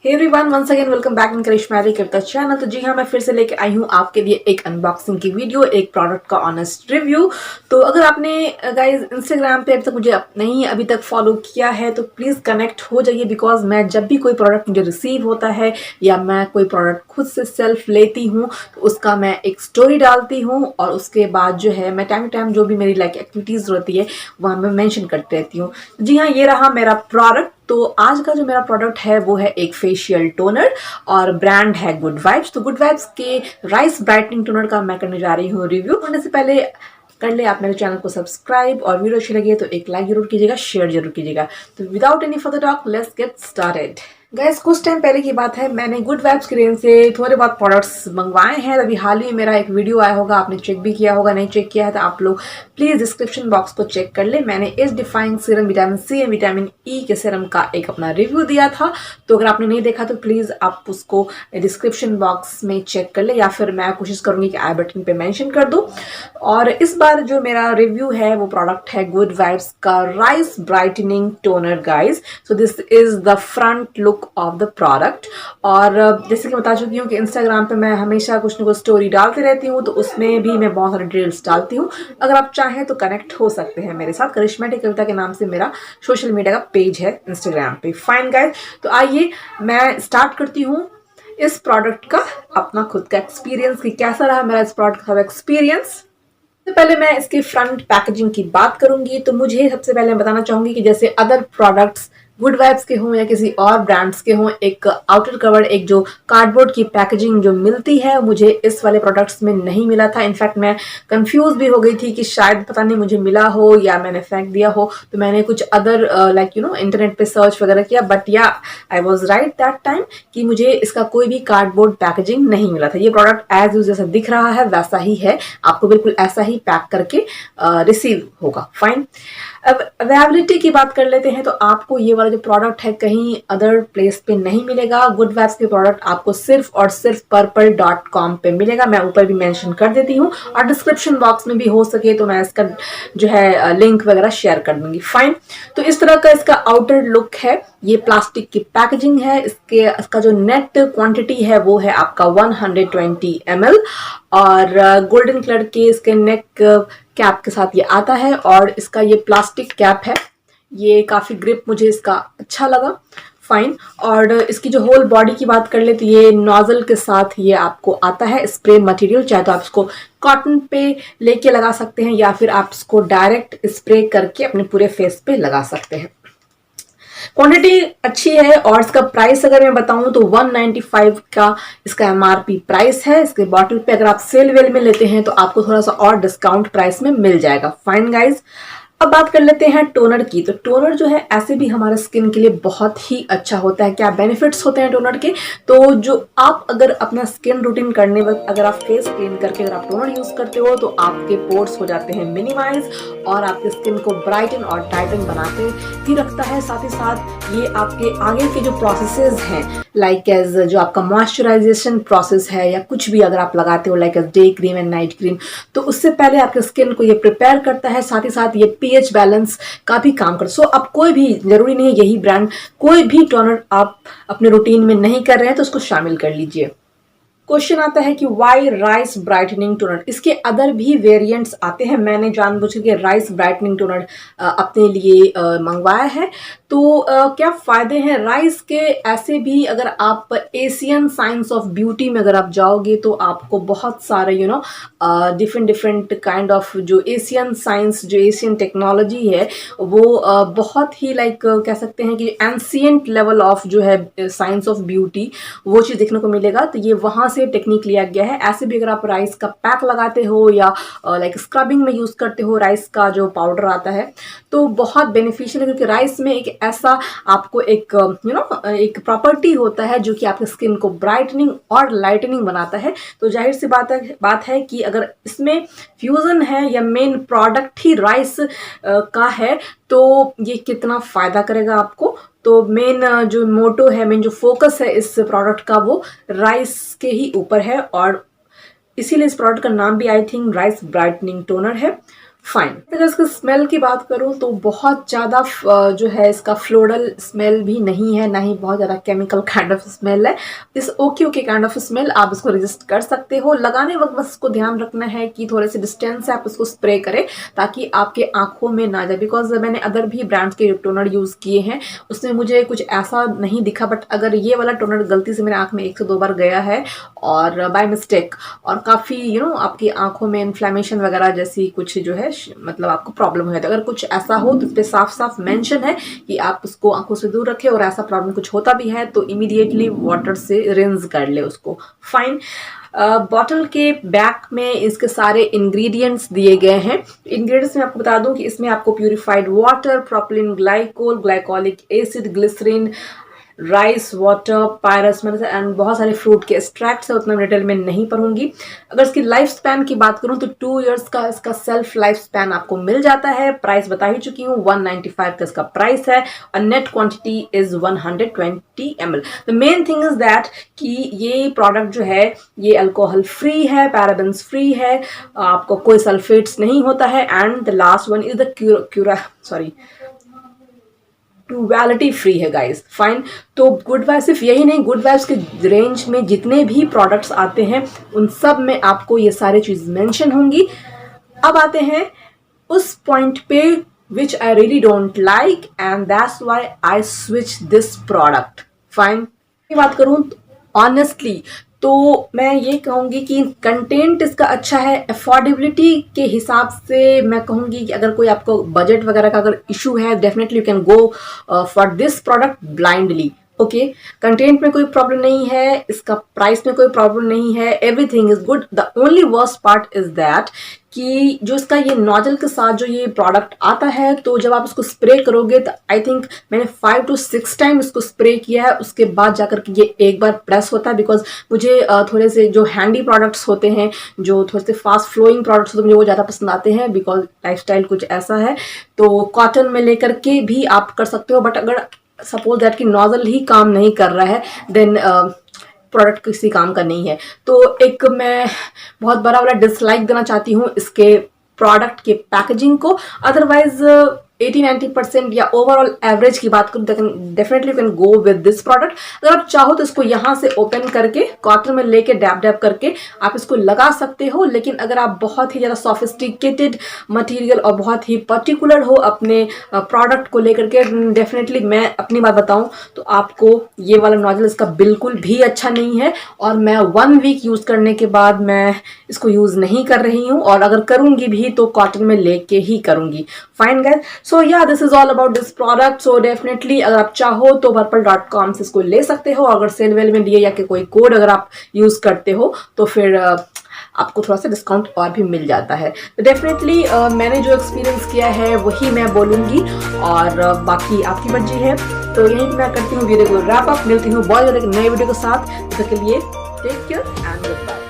Hey everyone, once again welcome back in Karishma Kripa channel. तो जी हाँ, मैं फिर से लेके आई हूँ आपके लिए एक अनबॉक्सिंग की वीडियो, एक प्रोडक्ट का ऑनेस्ट रिव्यू। तो अगर आपने गाइज इंस्टाग्राम पे अभी तक मुझे नहीं अभी तक फॉलो किया है तो प्लीज़ कनेक्ट हो जाइए, बिकॉज मैं जब भी कोई प्रोडक्ट मुझे रिसीव होता है या मैं कोई प्रोडक्ट खुद से सेल्फ लेती हूँ तो उसका मैं एक स्टोरी डालती हूँ और उसके बाद जो है मैं टाइम टू टाइम जो भी मेरी लाइक एक्टिविटीज़ होती है वहाँ मैं मेंशन करती रहती हूँ। जी हाँ, ये रहा मेरा प्रोडक्ट। तो आज का जो मेरा प्रोडक्ट है वो है एक फेशियल टोनर और ब्रांड है गुड वाइब्स। तो गुड वाइब्स के राइस ब्राइटनिंग टोनर का मैं करने जा रही हूँ रिव्यू। करने से पहले कर ले आप मेरे चैनल को सब्सक्राइब और वीडियो अच्छी लगी तो एक लाइक जरूर कीजिएगा, शेयर जरूर कीजिएगा। तो without any further talk let's get started. Guys, कुछ टाइम पहले की बात है, मैंने गुड वाइब्स की रेंज से थोड़े बहुत प्रोडक्ट्स मंगवाए हैं। अभी हाल ही में मेरा एक वीडियो आया होगा, आपने चेक भी किया होगा। नहीं चेक किया है तो आप लोग प्लीज़ डिस्क्रिप्शन बॉक्स को चेक कर ले। मैंने age defying serum vitamin C and vitamin E के सीरम का एक अपना रिव्यू दिया था। तो अगर आपने नहीं देखा तो प्लीज़ आप उसको डिस्क्रिप्शन बॉक्स में चेक कर ले, या फिर मैं कोशिश करूँगी कि आई बटन पे मेंशन कर दूँ। और इस बार जो मेरा रिव्यू है वो प्रोडक्ट है गुड वाइब्स का rice brightening toner guys. So this is the front look of the product. और जैसे कि बता चुकी हूँ कि इंस्टाग्राम पे मैं हमेशा कुछ ना कुछ स्टोरी डालती रहती हूँ, तो उसमें भी मैं बहुत सारे डिटेल्स डालती हूँ। अगर आप चाहें तो कनेक्ट हो सकते हैं मेरे साथ। करिश्मेटिक कविता के नाम से मेरा सोशल मीडिया का पेज है इंस्टाग्राम पे। फाइन गाइज, तो आइए मैं स्टार्ट करती हूँ इस प्रोडक्ट का अपना खुद का एक्सपीरियंस कि कैसा रहा मेरा इस प्रोडक्ट का एक्सपीरियंस। सबसे पहले मैं इसकी फ्रंट पैकेजिंग की बात करूंगी तो मुझे सबसे पहले मैं बताना चाहूंगी कि जैसे अदर प्रोडक्ट्स गुड वाइब्स के हों या किसी और ब्रांड्स के हों, एक आउटर कवर, एक जो कार्डबोर्ड की पैकेजिंग जो मिलती है, मुझे इस वाले प्रोडक्ट्स में नहीं मिला था। इनफैक्ट मैं कंफ्यूज भी हो गई थी कि शायद पता नहीं मुझे मिला हो या मैंने फेंक दिया हो। तो मैंने कुछ अदर लाइक इंटरनेट पे सर्च वगैरह किया, बट या I was right that time कि मुझे इसका कोई भी कार्डबोर्ड पैकेजिंग नहीं मिला था। ये प्रोडक्ट एज यूज जैसा दिख रहा है वैसा ही है, आपको बिल्कुल ऐसा ही पैक करके रिसीव होगा। फाइन, अब अवेलेबिलिटी की बात कर लेते हैं तो आपको ये वाला जो प्रोडक्ट है कहीं अदर प्लेस पे नहीं मिलेगा। गुड वाइब्स के प्रोडक्ट आपको सिर्फ और सिर्फ purple.com पे मिलेगा। मैं ऊपर भी मेंशन कर देती हूँ और डिस्क्रिप्शन बॉक्स में भी हो सके तो मैं इसका जो है लिंक वगैरह शेयर कर दूंगी। फाइन, तो इस तरह का इसका आउटर लुक है। ये प्लास्टिक की पैकेजिंग है। इसका जो नेट क्वांटिटी है वो है आपका 120 ml और गोल्डन कलर के इसके नेक कैप के साथ ये आता है। और इसका ये प्लास्टिक कैप है, ये काफ़ी ग्रिप मुझे इसका अच्छा लगा। फाइन, और इसकी जो होल बॉडी की बात कर ले तो ये नोजल के साथ ये आपको आता है स्प्रे मटेरियल। चाहे तो आप इसको कॉटन पे लेके लगा सकते हैं या फिर आप इसको डायरेक्ट स्प्रे करके अपने पूरे फेस पे लगा सकते हैं। क्वांटिटी अच्छी है और इसका प्राइस अगर मैं बताऊं तो 195 का इसका एमआरपी प्राइस है। इसके बॉटल पे अगर आप सेल वेल में लेते हैं तो आपको थोड़ा सा और डिस्काउंट प्राइस में मिल जाएगा। फाइन गाइज, अब बात कर लेते हैं टोनर की। तो टोनर जो है ऐसे भी हमारे स्किन के लिए बहुत ही अच्छा होता है। क्या बेनिफिट्स होते हैं टोनर के, तो जो आप अगर अपना स्किन रूटीन करने वक्त अगर आप फेस क्लीन करके अगर आप टोनर यूज करते हो तो आपके पोर्स हो जाते हैं मिनिमाइज और आपके स्किन को ब्राइटन और टाइटन बनाते ही रखता है। साथ ही साथ ये आपके आगे के जो प्रोसेसेस हैं लाइक एज जो आपका मॉइस्चराइजेशन प्रोसेस है या कुछ भी अगर आप लगाते हो like age day cream and night cream, तो उससे पहले आपके स्किन को ये प्रिपेयर करता है। साथ ही साथ ये पीएच बैलेंस का भी काम करता है। सो अब कोई भी जरूरी नहीं है यही ब्रांड, कोई भी टोनर आप अपने रूटीन में नहीं कर रहे हैं तो उसको शामिल कर लीजिए। क्वेश्चन आता है कि वाई राइस ब्राइटनिंग टोनर। इसके अदर भी वेरिएंट्स आते हैं। मैंने जानबूझ के राइस ब्राइटनिंग टोनर अपने लिए मंगवाया है। तो क्या फ़ायदे हैं राइस के? ऐसे भी अगर आप एशियन साइंस ऑफ ब्यूटी में अगर आप जाओगे तो आपको बहुत सारे डिफरेंट काइंड ऑफ जो एशियन साइंस, जो एशियन टेक्नोलॉजी है वो बहुत ही लाइक कह सकते हैं कि एंशियंट लेवल ऑफ जो है साइंस ऑफ ब्यूटी, वो चीज़ देखने को मिलेगा। तो ये वहाँ से टेक्निक लिया गया है। ऐसे भी अगर आप राइस का पैक लगाते हो या लाइक स्क्रबिंग में यूज़ करते हो राइस का जो पाउडर आता है तो बहुत बेनिफिशियल है, क्योंकि राइस में एक ऐसा आपको एक एक प्रॉपर्टी होता है जो कि आपके स्किन को ब्राइटनिंग और लाइटनिंग बनाता है। तो जाहिर सी बात है कि अगर इसमें फ्यूजन है या मेन प्रोडक्ट ही राइस का है तो ये कितना फ़ायदा करेगा आपको। तो मेन जो मोटो है, मेन जो फोकस है इस प्रोडक्ट का वो राइस के ही ऊपर है और इसीलिए इस प्रोडक्ट का नाम भी I think rice brightening toner है। फाइन। अगर इसकी स्मेल की बात करूँ तो बहुत ज़्यादा जो है इसका फ्लोरल स्मेल भी नहीं है, ना ही बहुत ज़्यादा केमिकल काइंड ऑफ स्मेल है। इस okay okay kind of smell, आप इसको रजिस्ट कर सकते हो। लगाने वक्त बस इसको ध्यान रखना है कि थोड़े से डिस्टेंस से आप इसको स्प्रे करें ताकि आपके आंखों में ना जाए, बिकॉज मैंने अदर भी ब्रांड्स के टोनर यूज़ किए हैं, उसमें मुझे कुछ ऐसा नहीं दिखा। बट अगर ये वाला टोनर गलती से मेरे आँख में 1 से 2 बार गया है और बाय मिस्टेक, और काफ़ी आपकी आंखों में इन्फ्लेमेशन वगैरह जैसी कुछ जो है मतलब आपको प्रॉब्लम है, तो अगर कुछ ऐसा हो तो इस पर साफ साफ मेंशन है कि आप उसको आंखों से दूर रखें, और ऐसा प्रॉब्लम कुछ होता भी है तो इमीडिएटली वाटर से रिंस कर ले उसको। फाइन। बॉटल के बैक में इसके सारे इंग्रेडिएंट्स दिए गए हैं। इंग्रेडिएंट्स में आपको बता दूं कि इसमें आपको purified water, propylene glycol, glycolic acid, glycerin, rice water, pyrus and बहुत सारे फ्रूट के एक्सट्रैक्ट्स है, उतना डिटेल में नहीं पढ़ूंगी। अगर इसकी लाइफ स्पैन की बात करूं तो 2 इयर्स का इसका सेल्फ लाइफ स्पैन आपको मिल जाता है। प्राइस बता ही चुकी हूँ, 195 का इसका प्राइस है और net quantity is 120 ml। The main thing is that कि ये प्रोडक्ट जो है ये अल्कोहल फ्री है, पैराबेन्स फ्री है, आपको कोई सल्फेट्स नहीं होता है, and the last one is the ट्यूबैलिटी फ्री है गाइस। फाइन। तो गुड वाइब्स सिर्फ यही नहीं, गुड वाइब्स के रेंज में जितने भी प्रोडक्ट्स आते हैं उन सब में आपको ये सारे चीज मेंशन होंगी। अब आते हैं उस पॉइंट पे which I really don't like and that's why I switch this product. Fine. की बात करूं ऑनेस्टली तो मैं ये कहूँगी कि कंटेंट इसका अच्छा है। अफोर्डेबिलिटी के हिसाब से मैं कहूँगी कि अगर कोई आपको बजट वगैरह का अगर इशू है, definitely you can go for this product blindly. Okay, content में कोई प्रॉब्लम नहीं है, इसका प्राइस में कोई प्रॉब्लम नहीं है, everything is good. The only worst part is that कि जो इसका ये नोजल के साथ जो ये प्रोडक्ट आता है, तो जब आप इसको स्प्रे करोगे तो आई थिंक मैंने 5 to 6 टाइम इसको स्प्रे किया है, उसके बाद जाकर के ये एक बार प्रेस होता है। बिकॉज मुझे थोड़े से जो हैंडी प्रोडक्ट्स होते हैं, जो थोड़े से फास्ट फ्लोइंग प्रोडक्ट्स होते हैं, मुझे वो ज़्यादा पसंद आते हैं, बिकॉज लाइफस्टाइल कुछ ऐसा है। तो कॉटन में लेकर के भी आप कर सकते हो, बट अगर सपोज दैट कि नोजल ही काम नहीं कर रहा है देन प्रोडक्ट किसी काम का नहीं है। तो एक मैं बहुत बड़ा वाला डिसलाइक देना चाहती हूँ इसके प्रोडक्ट के पैकेजिंग को। अदरवाइज 80-90% या ओवरऑल एवरेज की बात करूँ तो definitely can go with this product. अगर आप चाहो तो इसको यहाँ से ओपन करके कॉटन में लेके डैब डैब करके आप इसको लगा सकते हो, लेकिन अगर आप बहुत ही ज़्यादा सोफिस्टिकेटेड मटेरियल और बहुत ही पर्टिकुलर हो अपने प्रोडक्ट को लेकर के, डेफिनेटली मैं अपनी बात बताऊँ तो आपको ये वाला नोजल इसका बिल्कुल भी अच्छा नहीं है, और मैं 1 वीक यूज़ करने के बाद मैं इसको यूज़ नहीं कर रही हूँ, और अगर करूँगी भी तो कॉटन में लेके ही करूँगी। फाइन गाइस, सो या this is all about this product. So definitely अगर आप चाहो तो purple.com से इसको ले सकते हो, अगर सेल वेल में दिए या कि कोई कोड अगर आप यूज़ करते हो तो फिर आपको थोड़ा सा डिस्काउंट और भी मिल जाता है। तो डेफिनेटली मैंने जो एक्सपीरियंस किया है वही मैं बोलूँगी, और बाकी आपकी मर्जी है। तो यहीं मैं करती हूँ वीडियो को रैप अप। मिलती हूँ बहुत ज़्यादा नए वीडियो के साथ, तब तक के लिए take care and good bye.